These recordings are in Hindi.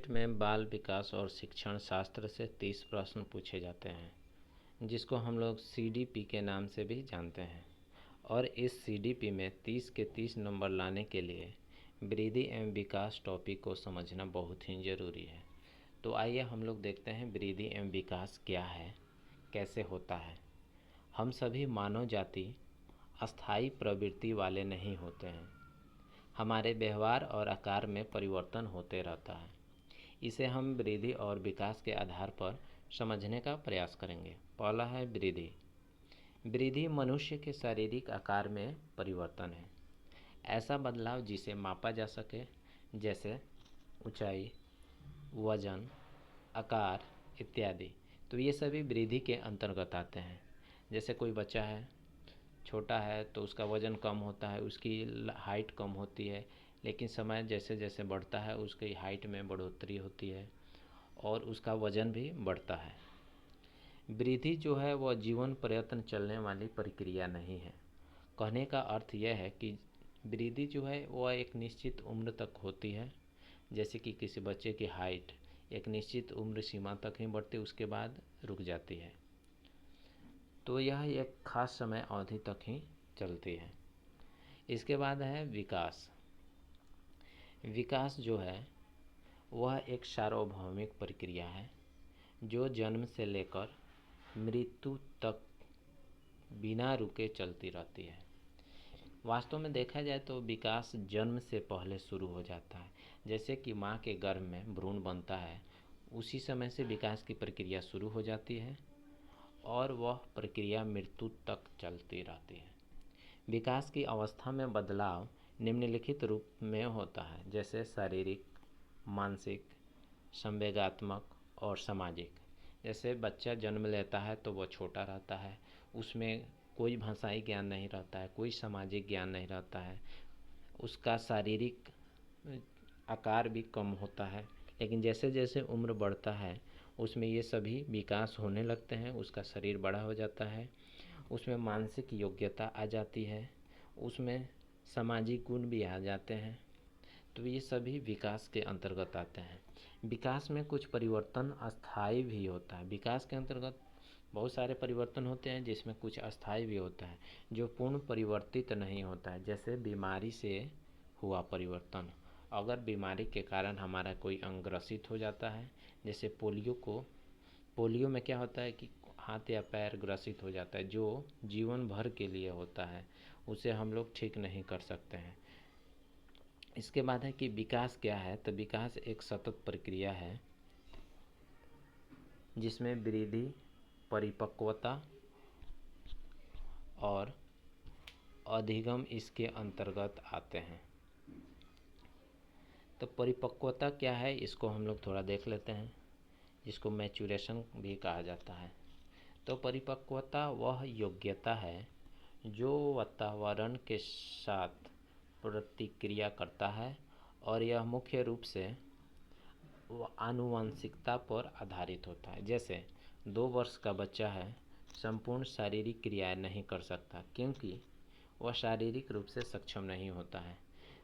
में बाल विकास और शिक्षण शास्त्र से 30 प्रश्न पूछे जाते हैं, जिसको हम लोग सीडीपी के नाम से भी जानते हैं। और इस सीडीपी में 30 के 30 नंबर लाने के लिए वृद्धि एवं विकास टॉपिक को समझना बहुत ही ज़रूरी है। तो आइए हम लोग देखते हैं वृद्धि एवं विकास क्या है, कैसे होता है। हम सभी मानव जाति अस्थायी प्रवृत्ति वाले नहीं होते हैं। हमारे व्यवहार और आकार में परिवर्तन होते रहता है। इसे हम वृद्धि और विकास के आधार पर समझने का प्रयास करेंगे। पहला है वृद्धि। वृद्धि मनुष्य के शारीरिक आकार में परिवर्तन है। ऐसा बदलाव जिसे मापा जा सके, जैसे ऊंचाई, वजन, आकार इत्यादि। तो ये सभी वृद्धि के अंतर्गत आते हैं। जैसे कोई बच्चा है, छोटा है तो उसका वज़न कम होता है, उसकी हाइट कम होती है, लेकिन समय जैसे जैसे बढ़ता है उसकी हाइट में बढ़ोतरी होती है और उसका वज़न भी बढ़ता है। वृद्धि जो है वह जीवन पर्यंत चलने वाली प्रक्रिया नहीं है। कहने का अर्थ यह है कि वृद्धि जो है वह एक निश्चित उम्र तक होती है। जैसे कि किसी बच्चे की हाइट एक निश्चित उम्र सीमा तक ही बढ़ती, उसके बाद रुक जाती है। तो यह एक खास समय अवधि तक ही चलती है। इसके बाद है विकास। विकास जो है वह एक सार्वभौमिक प्रक्रिया है जो जन्म से लेकर मृत्यु तक बिना रुके चलती रहती है। वास्तव में देखा जाए तो विकास जन्म से पहले शुरू हो जाता है। जैसे कि माँ के गर्भ में भ्रूण बनता है, उसी समय से विकास की प्रक्रिया शुरू हो जाती है और वह प्रक्रिया मृत्यु तक चलती रहती है। विकास की अवस्था में बदलाव निम्नलिखित रूप में होता है, जैसे शारीरिक, मानसिक, संवेगात्मक और सामाजिक। जैसे बच्चा जन्म लेता है तो वह छोटा रहता है, उसमें कोई भाषाई ज्ञान नहीं रहता है, कोई सामाजिक ज्ञान नहीं रहता है, उसका शारीरिक आकार भी कम होता है। लेकिन जैसे जैसे उम्र बढ़ता है उसमें ये सभी विकास होने लगते हैं, उसका शरीर बड़ा हो जाता है, उसमें मानसिक योग्यता आ जाती है, उसमें सामाजिक गुण भी आ जाते हैं। तो ये सभी विकास के अंतर्गत आते हैं। विकास में कुछ परिवर्तन अस्थायी भी होता है। विकास के अंतर्गत बहुत सारे परिवर्तन होते हैं जिसमें कुछ अस्थायी भी होता है जो पूर्ण परिवर्तित नहीं होता है। जैसे बीमारी से हुआ परिवर्तन। अगर बीमारी के कारण हमारा कोई अंग ग्रसित हो जाता है, जैसे पोलियो में क्या होता है कि हाथ या पैर ग्रसित हो जाता है, जो जीवन भर के लिए होता है, उसे हम लोग ठीक नहीं कर सकते हैं। इसके बाद है कि विकास क्या है। तो विकास एक सतत प्रक्रिया है जिसमें वृद्धि, परिपक्वता और अधिगम इसके अंतर्गत आते हैं। तो परिपक्वता क्या है इसको हम लोग थोड़ा देख लेते हैं, जिसको मैच्योरेशन भी कहा जाता है। तो परिपक्वता वह योग्यता है जो वातावरण के साथ प्रतिक्रिया करता है और यह मुख्य रूप से आनुवंशिकता पर आधारित होता है। जैसे 2 वर्ष का बच्चा है, संपूर्ण शारीरिक क्रियाएं नहीं कर सकता क्योंकि वह शारीरिक रूप से सक्षम नहीं होता है।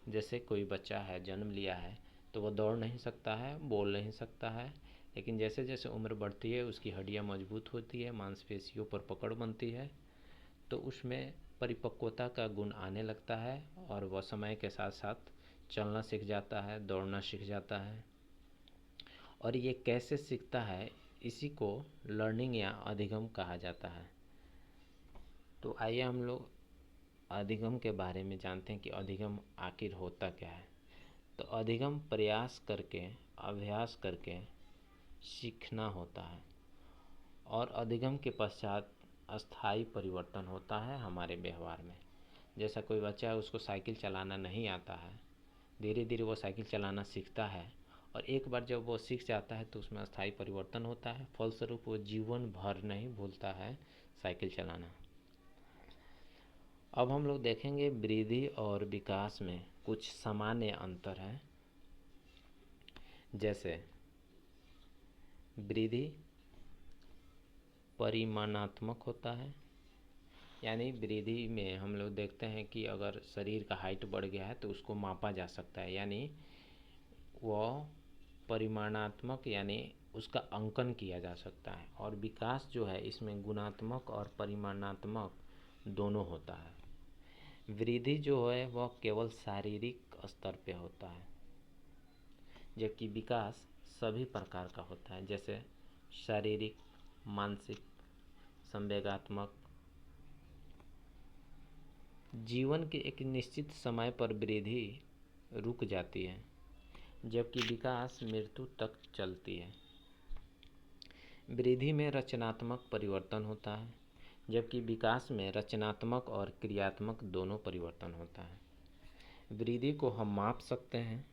जैसे कोई बच्चा है, जन्म लिया है, तो वह दौड़ नहीं सकता है, बोल नहीं सकता है, लेकिन जैसे जैसे उम्र बढ़ती है उसकी हड्डियाँ मजबूत होती है, मांसपेशियों पर पकड़ बनती है, तो उसमें परिपक्वता का गुण आने लगता है और वह समय के साथ साथ चलना सीख जाता है, दौड़ना सीख जाता है। और ये कैसे सीखता है, इसी को लर्निंग या अधिगम कहा जाता है। तो आइए हम लोग अधिगम के बारे में जानते हैं कि अधिगम आखिर होता क्या है। तो अधिगम प्रयास करके, अभ्यास करके सीखना होता है और अधिगम के पश्चात अस्थायी परिवर्तन होता है हमारे व्यवहार में। जैसा कोई बच्चा है, उसको साइकिल चलाना नहीं आता है, धीरे धीरे वो साइकिल चलाना सीखता है और एक बार जब वो सीख जाता है तो उसमें अस्थायी परिवर्तन होता है। फलस्वरूप वो जीवन भर नहीं भूलता है साइकिल चलाना। अब हम लोग देखेंगे वृद्धि और विकास में कुछ सामान्य अंतर है। जैसे वृद्धि परिमाणात्मक होता है, यानी वृद्धि में हम लोग देखते हैं कि अगर शरीर का हाइट बढ़ गया है तो उसको मापा जा सकता है, यानी वह परिमाणात्मक यानी उसका अंकन किया जा सकता है, और विकास जो है इसमें गुणात्मक और परिमाणात्मक दोनों होता है। वृद्धि जो है वह केवल शारीरिक स्तर पे होता है, जबकि विकास सभी प्रकार का होता है, जैसे शारीरिक, मानसिक, संवेगात्मक। जीवन के एक निश्चित समय पर वृद्धि रुक जाती है, जबकि विकास मृत्यु तक चलती है। वृद्धि में रचनात्मक परिवर्तन होता है, जबकि विकास में रचनात्मक और क्रियात्मक दोनों परिवर्तन होता है। वृद्धि को हम माप सकते हैं,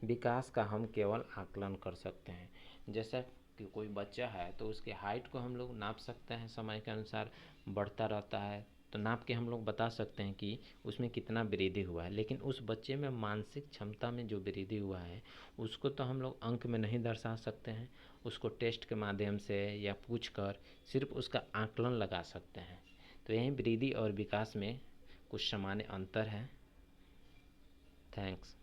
विकास का हम केवल आकलन कर सकते हैं। जैसे कि कोई बच्चा है तो उसके हाइट को हम लोग नाप सकते हैं, समय के अनुसार बढ़ता रहता है तो नाप के हम लोग बता सकते हैं कि उसमें कितना वृद्धि हुआ है। लेकिन उस बच्चे में मानसिक क्षमता में जो वृद्धि हुआ है उसको तो हम लोग अंक में नहीं दर्शा सकते हैं, उसको टेस्ट के माध्यम से या पूछ कर सिर्फ उसका आकलन लगा सकते हैं। तो यही वृद्धि और विकास में कुछ सामान्य अंतर है। थैंक्स।